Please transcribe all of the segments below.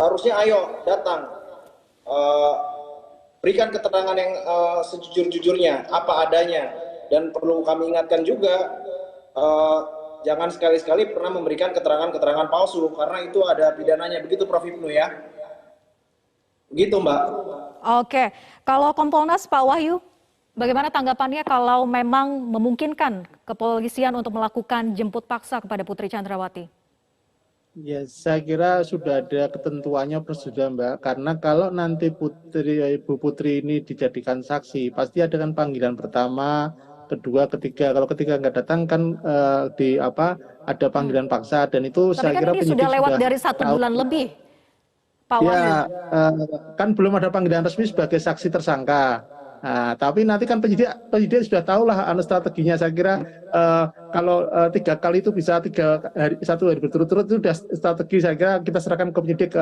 seharusnya ayo datang, uh, berikan keterangan yang sejujur-jujurnya, apa adanya. Dan perlu kami ingatkan juga, jangan sekali-sekali pernah memberikan keterangan-keterangan palsu, karena itu ada pidananya. Begitu Prof. Ibnu ya. Begitu Mbak. Oke, kalau Kompolnas Pak Wahyu, bagaimana tanggapannya kalau memang memungkinkan kepolisian untuk melakukan jemput paksa kepada Putri Chandrawati? Ya, saya kira sudah ada ketentuannya prosedur Mbak, karena kalau nanti Ibu Putri ini dijadikan saksi, pasti ada kan panggilan pertama, kedua, ketiga. Kalau ketiga nggak datang kan ada panggilan paksa, dan itu Tapi saya kan kira ini penyidik sudah lewat dari 1 tahu. bulan lebih, Pak Wahyu. Ya, kan belum ada panggilan resmi sebagai saksi tersangka. Nah, tapi nanti kan penyidik sudah tahu lah strateginya. Saya kira kalau 3 kali itu bisa 1 hari berturut-turut itu sudah strategi. Saya kira kita serahkan ke penyidik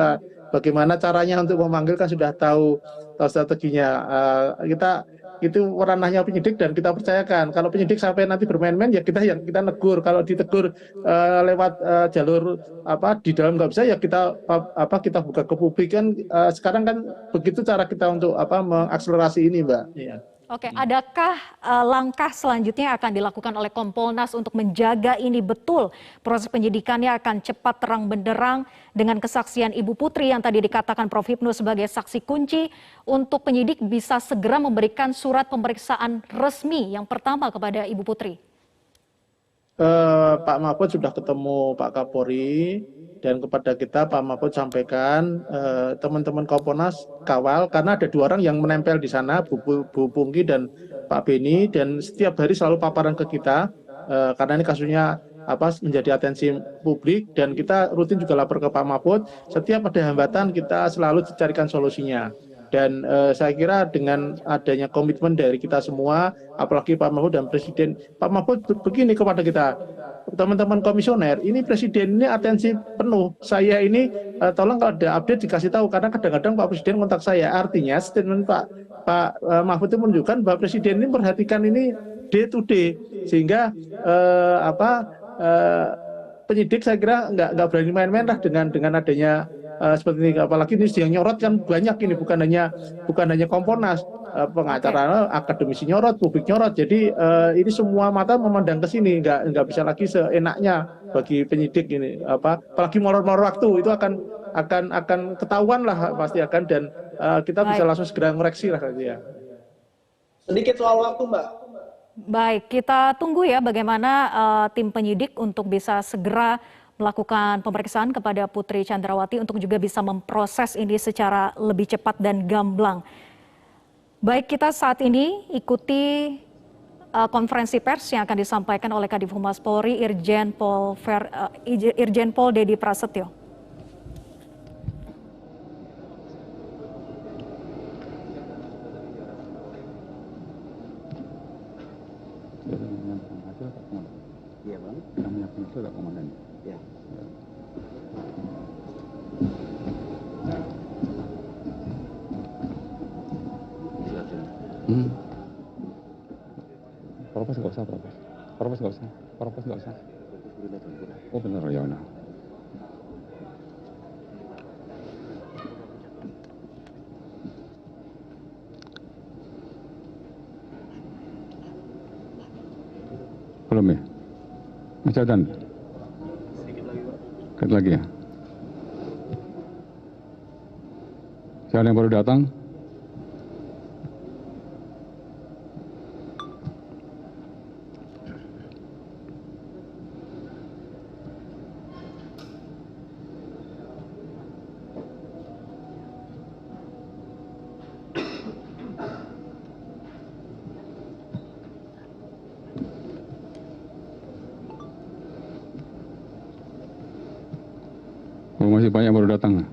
bagaimana caranya untuk memanggil, kan sudah tahu strateginya. Itu ranahnya penyidik dan kita percayakan. Kalau penyidik sampai nanti bermain-main, ya kita negur. Kalau ditegur lewat jalur di dalam nggak bisa, ya kita buka ke publik kan. Sekarang kan begitu cara kita untuk mengakselerasi ini, Mbak. Ya. Oke, adakah langkah selanjutnya akan dilakukan oleh Kompolnas untuk menjaga ini betul proses penyidikannya akan cepat terang benderang dengan kesaksian Ibu Putri yang tadi dikatakan Prof. Hipnu sebagai saksi kunci untuk penyidik bisa segera memberikan surat pemeriksaan resmi yang pertama kepada Ibu Putri? Pak Mahfud sudah ketemu Pak Kapolri, dan kepada kita Pak Mahfud sampaikan teman-teman Kompolnas kawal, karena ada 2 orang yang menempel di sana, Bu Pungki dan Pak Beni, dan setiap hari selalu paparan ke kita karena ini kasusnya menjadi atensi publik, dan kita rutin juga lapor ke Pak Mahfud. Setiap ada hambatan kita selalu carikan solusinya. Dan saya kira dengan adanya komitmen dari kita semua, apalagi Pak Mahfud dan Presiden, Pak Mahfud begini kepada kita, teman-teman komisioner, ini Presiden ini atensi penuh. Saya ini tolong kalau ada update dikasih tahu, karena kadang-kadang Pak Presiden kontak saya. Artinya statement Pak Mahfud itu menunjukkan bahwa Presiden ini memperhatikan ini day to day, sehingga penyidik saya kira nggak berani main-main lah dengan adanya seperti ini. Apalagi ini yang nyorot kan banyak, ini bukan hanya Kompolnas, pengacara, akademisi nyorot, publik nyorot. Jadi ini semua mata memandang ke sini, nggak bisa lagi seenaknya bagi penyidik ini. Apalagi molor-molor waktu itu akan ketahuan lah pasti akan, dan kita bisa langsung segera ngoreksi lah ya. Sedikit soal waktu, Mbak. Baik, kita tunggu ya bagaimana tim penyidik untuk bisa segera melakukan pemeriksaan kepada Putri Chandrawati untuk juga bisa memproses ini secara lebih cepat dan gamblang. Baik, kita saat ini ikuti konferensi pers yang akan disampaikan oleh Kadif Humas Polri Irjen Pol Dedi Prasetyo. Iya bang. Namanya penyidik atau komandan? Ya. Propos nggak usah, propos nggak usah. Oh benar ya, nah. Belum ya? Masih ada? Sedikit lagi ya? Siapa yang baru datang? Oh, masih banyak baru datang.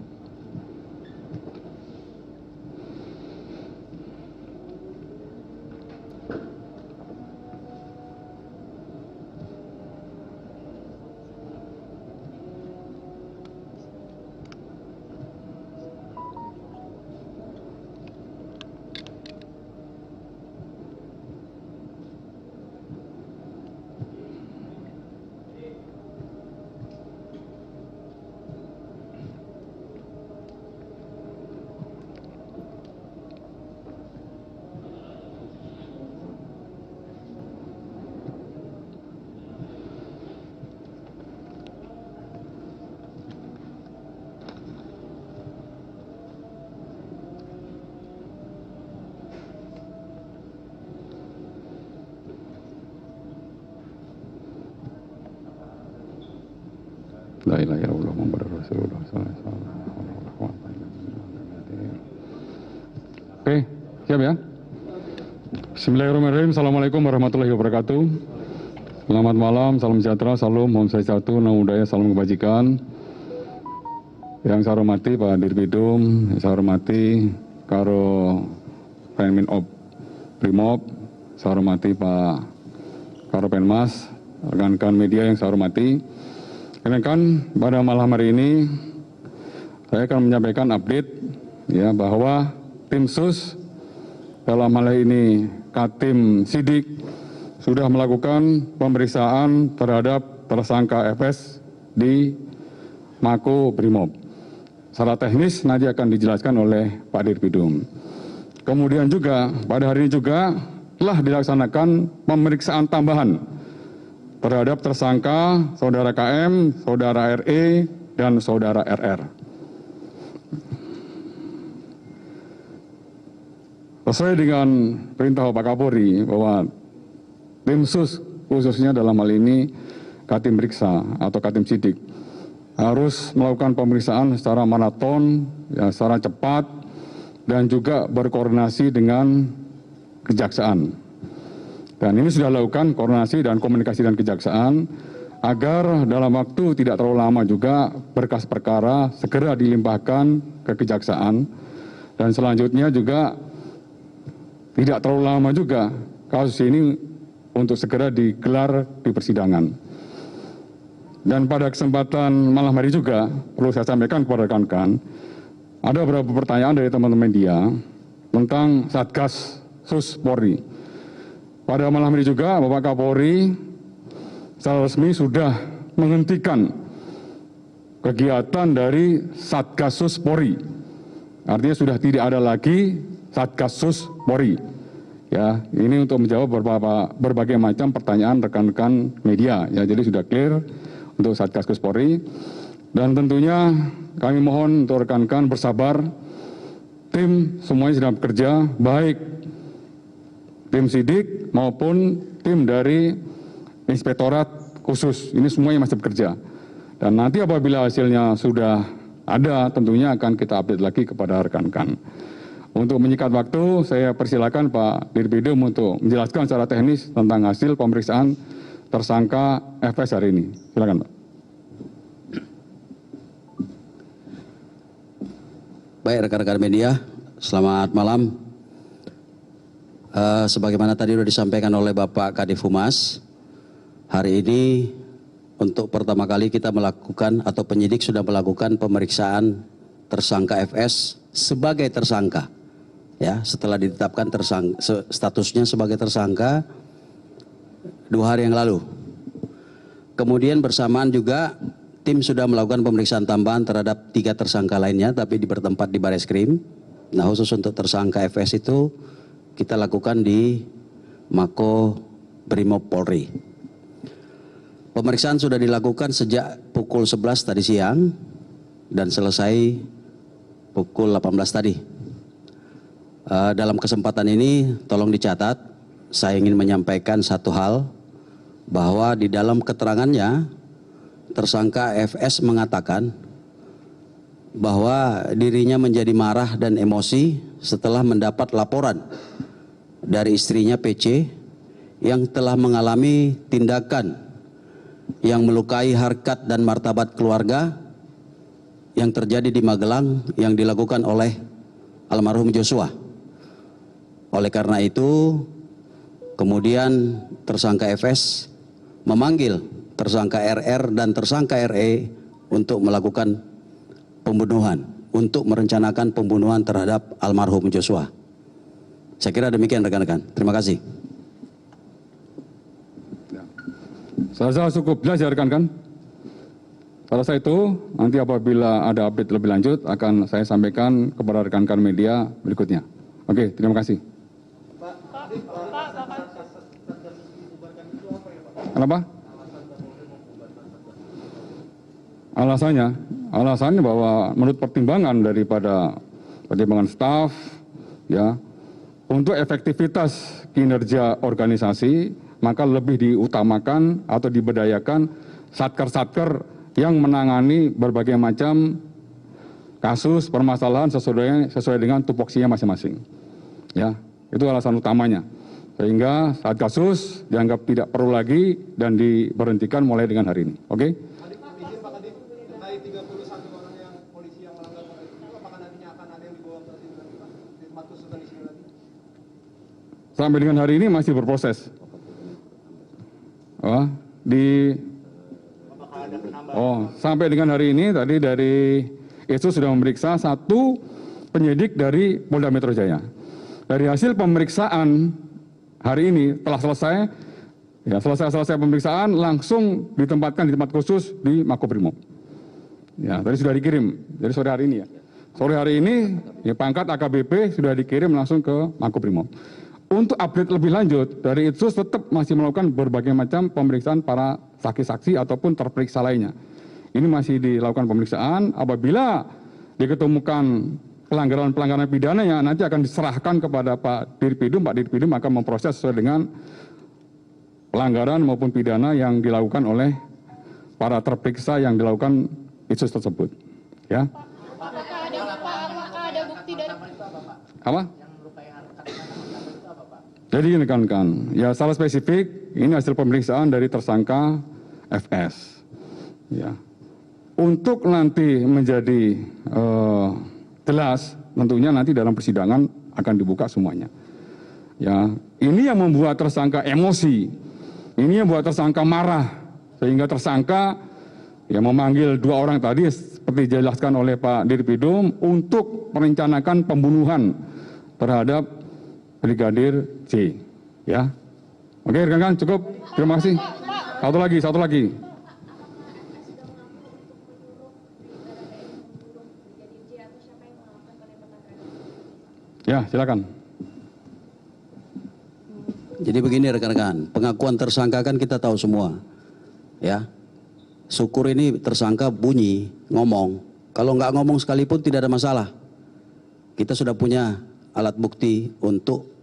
La ilaha illallah Muhammadur Rasulullah sallallahu alaihi wasallam. Oke, siap ya? Bismillahirrahmanirrahim. Assalamualaikum warahmatullahi wabarakatuh. Selamat malam, salam sejahtera, salam, om swastiastu, namo buddhaya, salam kebajikan. Yang saya hormati Pak Dirbidum, yang saya hormati Karo Penminop Brimob, saya hormati Pak Karo Penmas, rekan-rekan media yang saya hormati. Rekan, pada malam hari ini saya akan menyampaikan update ya bahwa tim sus dalam hal ini Katim Sidik sudah melakukan pemeriksaan terhadap tersangka FS di Mako Brimob. Secara teknis nanti akan dijelaskan oleh Pak Dirbidum. Kemudian juga pada hari ini juga telah dilaksanakan pemeriksaan tambahan terhadap tersangka saudara KM, saudara RE, dan saudara RR. Sesuai dengan perintah Pak Kapolri bahwa tim sus khususnya dalam hal ini Katim Periksa atau Katim Sidik harus melakukan pemeriksaan secara maraton, ya, secara cepat, dan juga berkoordinasi dengan kejaksaan. Dan ini sudah dilakukan koordinasi dan komunikasi dengan kejaksaan agar dalam waktu tidak terlalu lama juga berkas perkara segera dilimpahkan ke kejaksaan. Dan selanjutnya juga tidak terlalu lama juga kasus ini untuk segera digelar di persidangan. Dan pada kesempatan malam hari juga perlu saya sampaikan kepada rekan-rekan, ada beberapa pertanyaan dari teman-teman media tentang Satgas Sus Polri. Pada malam hari juga Bapak Kapolri secara resmi sudah menghentikan kegiatan dari Satgasus Polri. Artinya sudah tidak ada lagi Satgasus Polri. Ya, ini untuk menjawab berbagai macam pertanyaan rekan-rekan media. Ya, jadi sudah clear untuk Satgasus Polri. Dan tentunya kami mohon untuk rekan-rekan bersabar. Tim semuanya sedang bekerja, baik tim sidik maupun tim dari inspektorat khusus. Ini semuanya masih bekerja. Dan nanti apabila hasilnya sudah ada, tentunya akan kita update lagi kepada rekan-rekan. Untuk menyikat waktu, saya persilakan Pak Dirbidum untuk menjelaskan secara teknis tentang hasil pemeriksaan tersangka FS hari ini. Silakan, Pak. Baik, rekan-rekan media, selamat malam. Sebagaimana tadi sudah disampaikan oleh Bapak Kadif Humas, hari ini untuk pertama kali kita melakukan atau penyidik sudah melakukan pemeriksaan tersangka FS sebagai tersangka. Ya, setelah ditetapkan statusnya sebagai tersangka 2 hari yang lalu. Kemudian bersamaan juga tim sudah melakukan pemeriksaan tambahan terhadap 3 tersangka lainnya, tapi bertempat di Bareskrim. Nah, khusus untuk tersangka FS itu kita lakukan di Mako Brimob Polri. Pemeriksaan sudah dilakukan sejak pukul 11 tadi siang dan selesai pukul 18 tadi. Dalam kesempatan ini tolong dicatat, saya ingin menyampaikan satu hal, bahwa di dalam keterangannya tersangka FS mengatakan bahwa dirinya menjadi marah dan emosi setelah mendapat laporan dari istrinya PC yang telah mengalami tindakan yang melukai harkat dan martabat keluarga yang terjadi di Magelang yang dilakukan oleh almarhum Joshua. Oleh karena itu, kemudian tersangka FS memanggil tersangka RR dan tersangka RE untuk melakukan pembunuhan, untuk merencanakan pembunuhan terhadap almarhum Joshua. Saya kira demikian rekan-rekan. Terima kasih. Saya rasa cukup jelas ya rekan-rekan. Setelah itu, nanti apabila ada update lebih lanjut akan saya sampaikan kepada rekan-rekan media berikutnya. Oke, terima kasih. Kenapa? Alasannya bahwa menurut pertimbangan daripada pertimbangan staf, ya, untuk efektivitas kinerja organisasi, maka lebih diutamakan atau diberdayakan satker-satker yang menangani berbagai macam kasus permasalahan sesuai dengan tupoksinya masing-masing. Ya, itu alasan utamanya. Sehingga saat kasus dianggap tidak perlu lagi dan diberhentikan mulai dengan hari ini. Oke? Sampai dengan hari ini masih berproses. Sampai dengan hari ini tadi dari itu sudah memeriksa 1 penyidik dari Polda Metro Jaya. Dari hasil pemeriksaan hari ini telah selesai, ya selesai pemeriksaan langsung ditempatkan di tempat khusus di Makobrimob. Ya, tadi sudah dikirim. Jadi sore hari ini ya. Sore hari ini ya, pangkat AKBP sudah dikirim langsung ke Makobrimob. Untuk update lebih lanjut, dari Itsus tetap masih melakukan berbagai macam pemeriksaan para saksi-saksi ataupun terperiksa lainnya. Ini masih dilakukan pemeriksaan, apabila diketemukan pelanggaran-pelanggaran pidana yang nanti akan diserahkan kepada Pak Dirpidum akan memproses sesuai dengan pelanggaran maupun pidana yang dilakukan oleh para terperiksa yang dilakukan Itsus tersebut. Ya. Apakah ada bukti dari Apa? Jadi rekan-rekan, ya secara spesifik ini hasil pemeriksaan dari tersangka FS. Ya. Untuk nanti menjadi jelas, tentunya nanti dalam persidangan akan dibuka semuanya. Ya, ini yang membuat tersangka emosi, ini yang membuat tersangka marah, sehingga tersangka ya memanggil 2 orang tadi seperti dijelaskan oleh Pak Dirpidum untuk merencanakan pembunuhan terhadap Brigadir C. Ya, oke rekan-rekan cukup. Terima kasih. Satu lagi. Ya, silakan. Jadi begini rekan-rekan, pengakuan tersangka kan kita tahu semua. Ya. Syukur ini tersangka bunyi, ngomong. Kalau nggak ngomong sekalipun tidak ada masalah. Kita sudah punya alat bukti untuk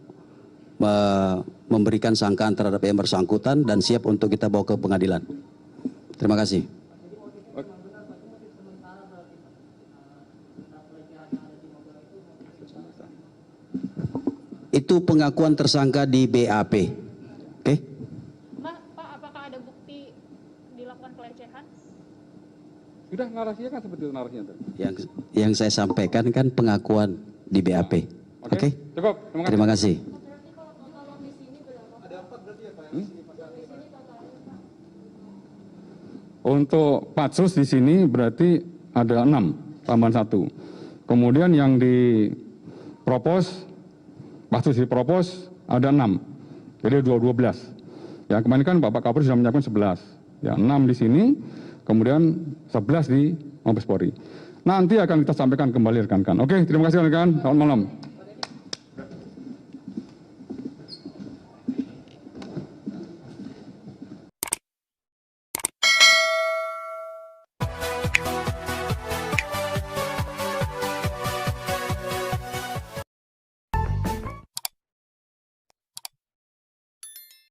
memberikan sangkaan terhadap yang bersangkutan dan siap untuk kita bawa ke pengadilan. Terima kasih. Itu pengakuan tersangka di BAP. Oke? Pak, apakah ada bukti dilakukan pelecehan? Sudah narasinya kan seperti itu narasinya. Yang saya sampaikan kan pengakuan di BAP. Oke? Cukup. Terima kasih. Untuk patsus di sini berarti ada 6 tambahan 1. Kemudian yang dipropos, patsus dipropos ada 6. Jadi 12. Ya, kemarin kan Bapak Kapolri sudah menyiapkan 11. Ya, 6 di sini, kemudian 11 di Mabes Polri. Nanti akan kita sampaikan kembali rekan-rekan. Oke, terima kasih rekan-rekan. Selamat malam.